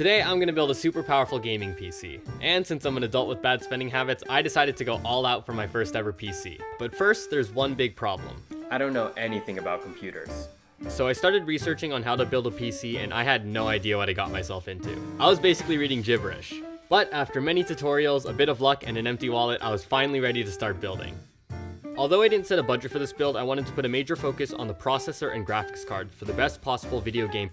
Today I'm going to build a super powerful gaming PC, and since I'm an adult with bad spending habits, I decided to go all out for my first ever PC. But first, there's one big problem. I don't know anything about computers. So I started researching on how to build a PC and I had no idea what I got myself into. I was basically reading gibberish. But after many tutorials, a bit of luck, and an empty wallet, I was finally ready to start building. Although I didn't set a budget for this build, I wanted to put a major focus on the processor and graphics card for the best possible video game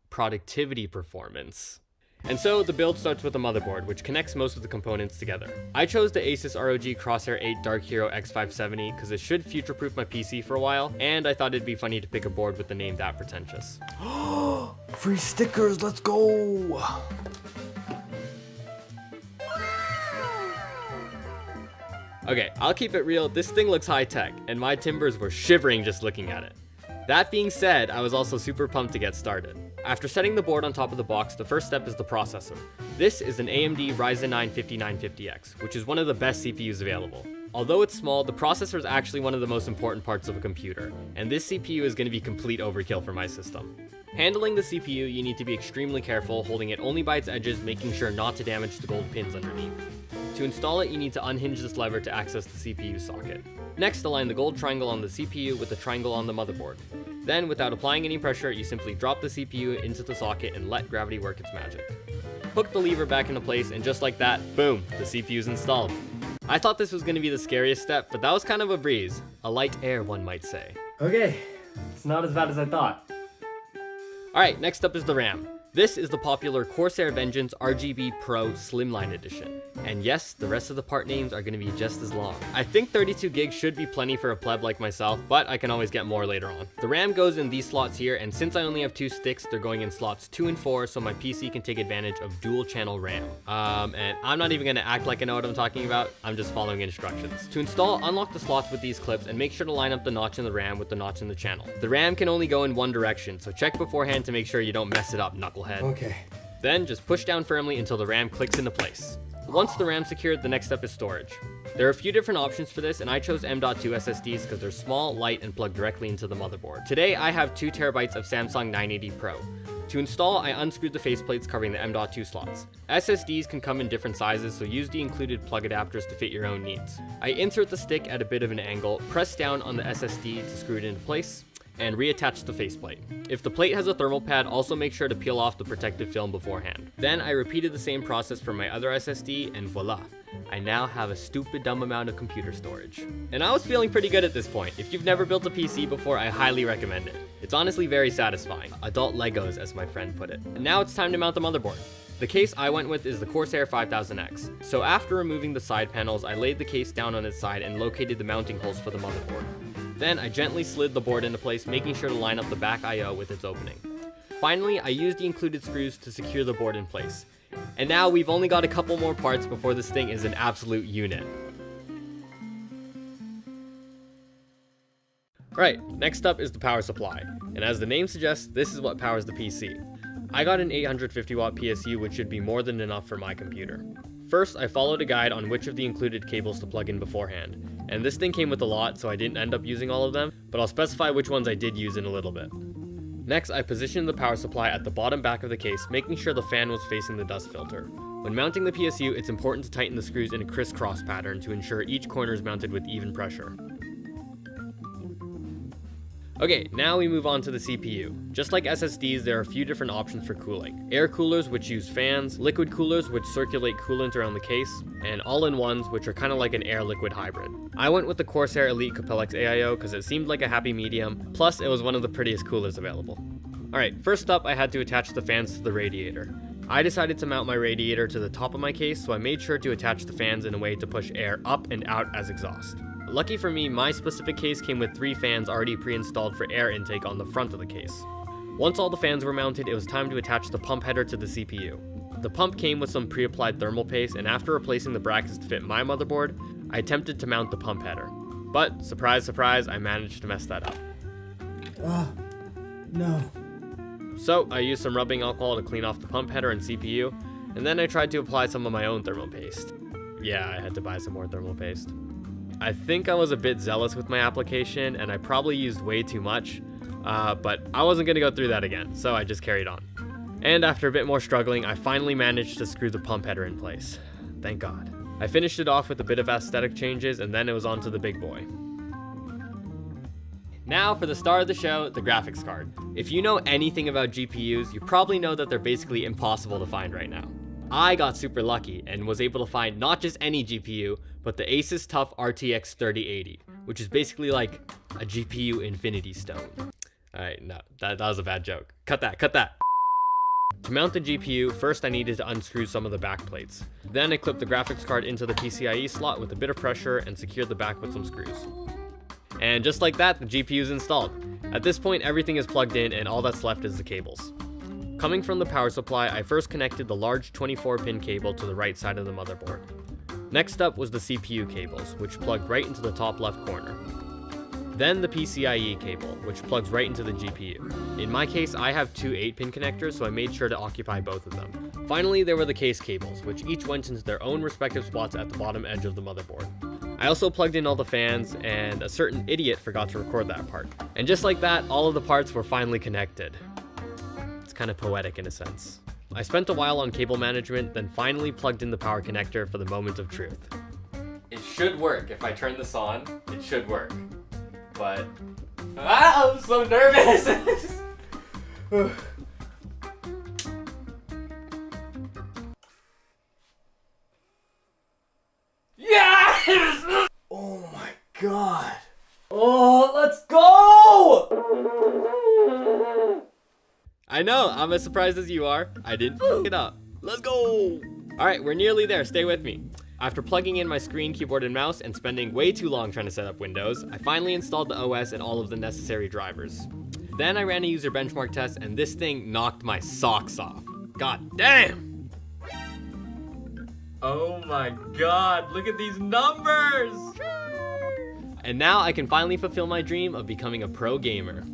productivity performance. And so the build starts with a motherboard, which connects most of the components together. I chose the Asus ROG Crosshair 8 Dark Hero X570 because it should future-proof my PC for a while, and I thought it'd be funny to pick a board with the name that pretentious. Free stickers, let's go! Okay, I'll keep it real, this thing looks high-tech, and my timbers were shivering just looking at it. That being said, I was also super pumped to get started. After setting the board on top of the box, the first step is the processor. This is an AMD Ryzen 9 5950X, which is one of the best CPUs available. Although it's small, the processor is actually one of the most important parts of a computer, and this CPU is going to be complete overkill for my system. Handling the CPU, you need to be extremely careful, holding it only by its edges, making sure not to damage the gold pins underneath. To install it, you need to unhinge this lever to access the CPU socket. Next, align the gold triangle on the CPU with the triangle on the motherboard. Then, without applying any pressure, you simply drop the CPU into the socket and let gravity work its magic. Hook the lever back into place, and just like that, boom, the CPU is installed. I thought this was going to be the scariest step, but that was kind of a breeze. A light air, one might say. Okay, it's not as bad as I thought. Alright, next up is the RAM. This is the popular Corsair Vengeance RGB Pro Slimline Edition. And yes, the rest of the part names are going to be just as long. I think 32 gigs should be plenty for a pleb like myself, but I can always get more later on. The RAM goes in these slots here, and since I only have 2 sticks, they're going in slots 2 and 4, so my PC can take advantage of dual channel RAM. And I'm not even going to act like I know what I'm talking about, I'm just following instructions. To install, unlock the slots with these clips and make sure to line up the notch in the RAM with the notch in the channel. The RAM can only go in one direction, so check beforehand to make sure you don't mess it up, knucklehead. Okay. Then just push down firmly until the RAM clicks into place. Once the RAM's secured, the next step is storage. There are a few different options for this, and I chose M.2 SSDs because they're small, light, and plug directly into the motherboard. Today, I have 2 TB of Samsung 980 Pro. To install, I unscrewed the faceplates covering the M.2 slots. SSDs can come in different sizes, so use the included plug adapters to fit your own needs. I insert the stick at a bit of an angle, press down on the SSD to screw it into place, and reattach the faceplate. If the plate has a thermal pad, also make sure to peel off the protective film beforehand. Then I repeated the same process for my other SSD, and voila, I now have a stupid dumb amount of computer storage. And I was feeling pretty good at this point. If you've never built a PC before, I highly recommend it. It's honestly very satisfying. Adult Legos, as my friend put it. And now it's time to mount the motherboard. The case I went with is the Corsair 5000X. So after removing the side panels, I laid the case down on its side and located the mounting holes for the motherboard. Then I gently slid the board into place, making sure to line up the back I/O with its opening. Finally, I used the included screws to secure the board in place. And now we've only got a couple more parts before this thing is an absolute unit. Right, next up is the power supply. And as the name suggests, this is what powers the PC. I got an 850 watt PSU, which should be more than enough for my computer. First, I followed a guide on which of the included cables to plug in beforehand. And this thing came with a lot, so I didn't end up using all of them, but I'll specify which ones I did use in a little bit. Next, I positioned the power supply at the bottom back of the case, making sure the fan was facing the dust filter. When mounting the PSU, it's important to tighten the screws in a crisscross pattern to ensure each corner is mounted with even pressure. Okay, now we move on to the CPU. Just like SSDs, there are a few different options for cooling. Air coolers, which use fans, liquid coolers, which circulate coolant around the case, and all-in-ones, which are kind of like an air-liquid hybrid. I went with the Corsair Elite Capellex AIO because it seemed like a happy medium, plus it was one of the prettiest coolers available. Alright, first up I had to attach the fans to the radiator. I decided to mount my radiator to the top of my case, so I made sure to attach the fans in a way to push air up and out as exhaust. Lucky for me, my specific case came with 3 fans already pre-installed for air intake on the front of the case. Once all the fans were mounted, it was time to attach the pump header to the CPU. The pump came with some pre-applied thermal paste, and after replacing the brackets to fit my motherboard, I attempted to mount the pump header. But, surprise surprise, I managed to mess that up. No. So, I used some rubbing alcohol to clean off the pump header and CPU, and then I tried to apply some of my own thermal paste. Yeah, I had to buy some more thermal paste. I think I was a bit zealous with my application, and I probably used way too much, but I wasn't going to go through that again, so I just carried on. And after a bit more struggling, I finally managed to screw the pump header in place. Thank God. I finished it off with a bit of aesthetic changes, and then it was on to the big boy. Now for the star of the show, the graphics card. If you know anything about GPUs, you probably know that they're basically impossible to find right now. I got super lucky and was able to find not just any GPU, but the Asus TUF RTX 3080, which is basically like a GPU infinity stone. Alright, no, that was a bad joke. Cut that. To mount the GPU, first I needed to unscrew some of the back plates. Then I clipped the graphics card into the PCIe slot with a bit of pressure and secured the back with some screws. And just like that, the GPU is installed. At this point, everything is plugged in and all that's left is the cables. Coming from the power supply, I first connected the large 24-pin cable to the right side of the motherboard. Next up was the CPU cables, which plugged right into the top left corner. Then the PCIe cable, which plugs right into the GPU. In my case, I have two 8-pin connectors, so I made sure to occupy both of them. Finally, there were the case cables, which each went into their own respective spots at the bottom edge of the motherboard. I also plugged in all the fans, and a certain idiot forgot to record that part. And just like that, all of the parts were finally connected. It's kind of poetic in a sense. I spent a while on cable management, then finally plugged in the power connector for the moment of truth. It should work. If I turn this on, it should work. But I'm so nervous. Yes! Oh my god. Oh, let's go! I know, I'm as surprised as you are. I didn't f it up. Let's go! Alright, we're nearly there, stay with me. After plugging in my screen, keyboard, and mouse, and spending way too long trying to set up Windows, I finally installed the OS and all of the necessary drivers. Then I ran a user benchmark test, and this thing knocked my socks off. God damn! Oh my god, look at these numbers! And now I can finally fulfill my dream of becoming a pro gamer.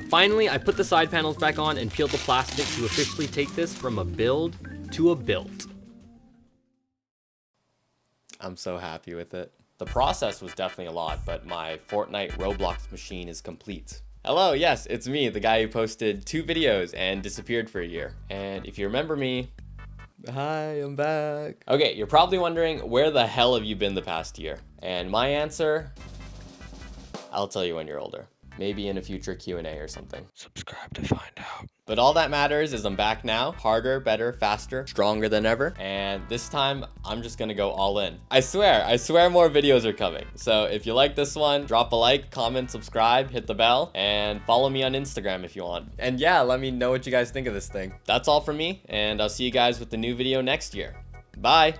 Finally, I put the side panels back on and peeled the plastic to officially take this from a build to a built. I'm so happy with it. The process was definitely a lot, but my Fortnite Roblox machine is complete. Hello, yes, it's me, the guy who posted 2 videos and disappeared for a year. And if you remember me, hi, I'm back. Okay, you're probably wondering, where the hell have you been the past year? And my answer, I'll tell you when you're older. Maybe in a future Q&A or something. Subscribe to find out. But all that matters is I'm back now, harder, better, faster, stronger than ever. And this time, I'm just gonna go all in. I swear more videos are coming. So if you like this one, drop a like, comment, subscribe, hit the bell, and follow me on Instagram if you want. And yeah, let me know what you guys think of this thing. That's all from me, and I'll see you guys with the new video next year. Bye!